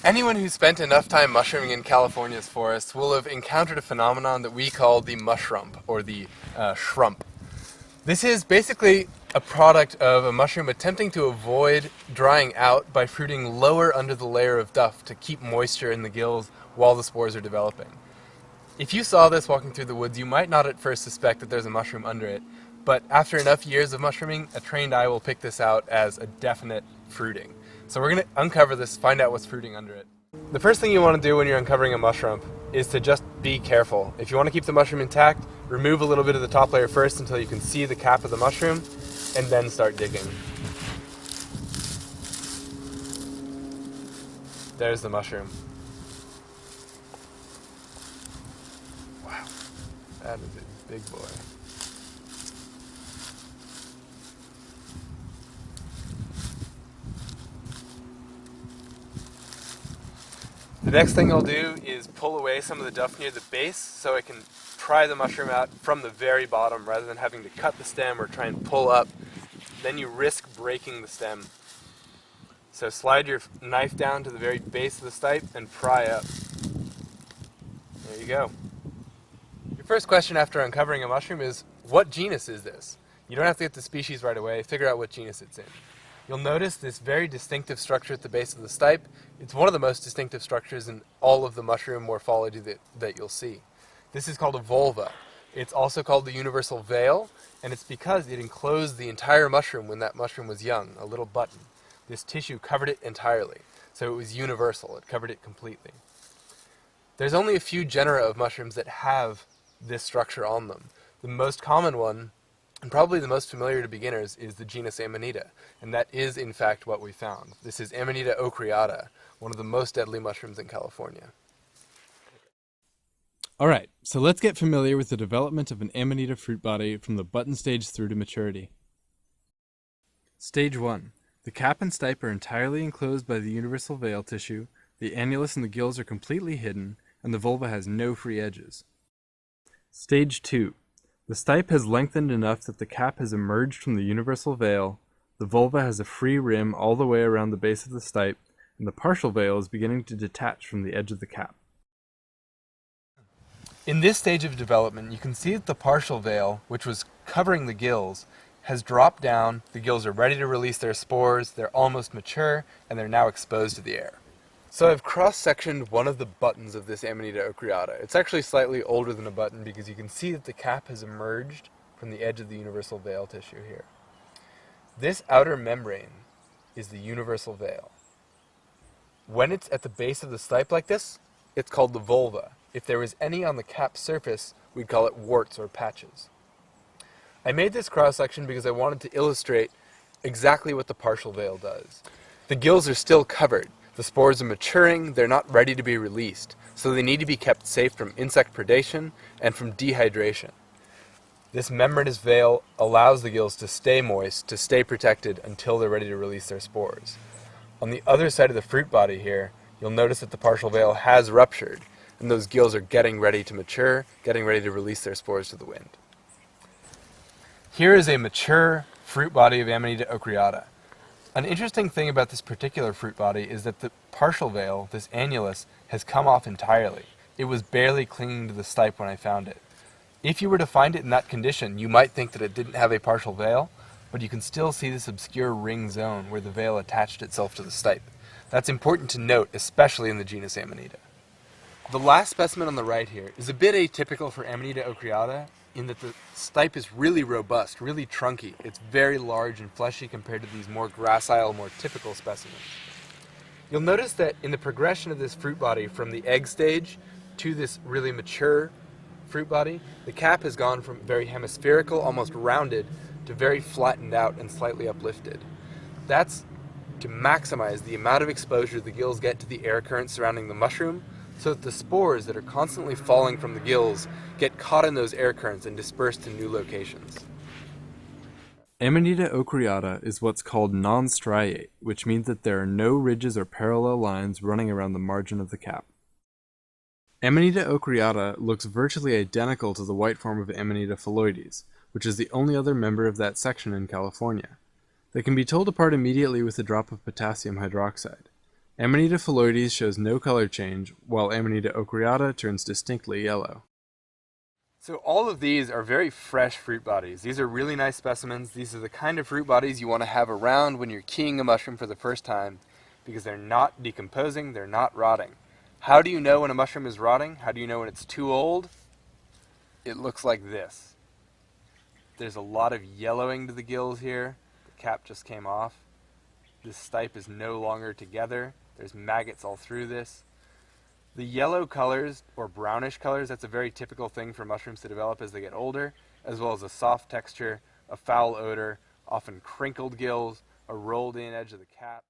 Anyone who spent enough time mushrooming in California's forests will have encountered a phenomenon that we call the mushrump, or the shrump. This is basically a product of a mushroom attempting to avoid drying out by fruiting lower under the layer of duff to keep moisture in the gills while the spores are developing. If you saw this walking through the woods, you might not at first suspect that there's a mushroom under it, but after enough years of mushrooming, a trained eye will pick this out as a definite fruiting. So we're going to uncover this, find out what's fruiting under it. The first thing you want to do when you're uncovering a mushroom is to just be careful. If you want to keep the mushroom intact, remove a little bit of the top layer first until you can see the cap of the mushroom, and then start digging. There's the mushroom. Wow, that is a big boy. The next thing I'll do is pull away some of the duff near the base so I can pry the mushroom out from the very bottom rather than having to cut the stem or try and pull up. Then you risk breaking the stem. So slide your knife down to the very base of the stipe and pry up. There you go. Your first question after uncovering a mushroom is, what genus is this? You don't have to get the species right away, figure out what genus it's in. You'll notice this very distinctive structure at the base of the stipe. It's one of the most distinctive structures in all of the mushroom morphology that you'll see. This is called a volva. It's also called the universal veil, and it's because it enclosed the entire mushroom when that mushroom was young, a little button. This tissue covered it entirely, so it was universal. It covered it completely. There's only a few genera of mushrooms that have this structure on them. The most common one, and probably the most familiar to beginners, is the genus Amanita, and that is in fact what we found. This is Amanita ocreata, one of the most deadly mushrooms in California. Alright, so let's get familiar with the development of an Amanita fruit body from the button stage through to maturity. Stage 1. The cap and stipe are entirely enclosed by the universal veil tissue, the annulus and the gills are completely hidden, and the vulva has no free edges. Stage 2. The stipe has lengthened enough that the cap has emerged from the universal veil, the vulva has a free rim all the way around the base of the stipe, and the partial veil is beginning to detach from the edge of the cap. In this stage of development, you can see that the partial veil, which was covering the gills, has dropped down, the gills are ready to release their spores, they're almost mature, and they're now exposed to the air. So I've cross-sectioned one of the buttons of this Amanita ocreata. It's actually slightly older than a button because you can see that the cap has emerged from the edge of the universal veil tissue here. This outer membrane is the universal veil. When it's at the base of the stipe like this, it's called the vulva. If there was any on the cap surface, we'd call it warts or patches. I made this cross-section because I wanted to illustrate exactly what the partial veil does. The gills are still covered. The spores are maturing, they're not ready to be released, so they need to be kept safe from insect predation and from dehydration. This membranous veil allows the gills to stay moist, to stay protected until they're ready to release their spores. On the other side of the fruit body here, you'll notice that the partial veil has ruptured, and those gills are getting ready to mature, getting ready to release their spores to the wind. Here is a mature fruit body of Amanita ocreata. An interesting thing about this particular fruit body is that the partial veil, this annulus, has come off entirely. It was barely clinging to the stipe when I found it. If you were to find it in that condition, you might think that it didn't have a partial veil, but you can still see this obscure ring zone where the veil attached itself to the stipe. That's important to note, especially in the genus Amanita. The last specimen on the right here is a bit atypical for Amanita ocreata in that the stipe is really robust, really trunky. It's very large and fleshy compared to these more gracile, more typical specimens. You'll notice that in the progression of this fruit body from the egg stage to this really mature fruit body, the cap has gone from very hemispherical, almost rounded, to very flattened out and slightly uplifted. That's to maximize the amount of exposure the gills get to the air current surrounding the mushroom, so that the spores that are constantly falling from the gills get caught in those air currents and dispersed to new locations. Amanita ocreata is what's called non-striate, which means that there are no ridges or parallel lines running around the margin of the cap. Amanita ocreata looks virtually identical to the white form of Amanita phalloides, which is the only other member of that section in California. They can be told apart immediately with a drop of potassium hydroxide. Amanita phalloides shows no color change, while Amanita ocreata turns distinctly yellow. So all of these are very fresh fruit bodies. These are really nice specimens. These are the kind of fruit bodies you want to have around when you're keying a mushroom for the first time because they're not decomposing, they're not rotting. How do you know when a mushroom is rotting? How do you know when it's too old? It looks like this. There's a lot of yellowing to the gills here. The cap just came off. This stipe is no longer together. There's maggots all through this. The yellow colors, or brownish colors, that's a very typical thing for mushrooms to develop as they get older, as well as a soft texture, a foul odor, often crinkled gills, a rolled in edge of the cap.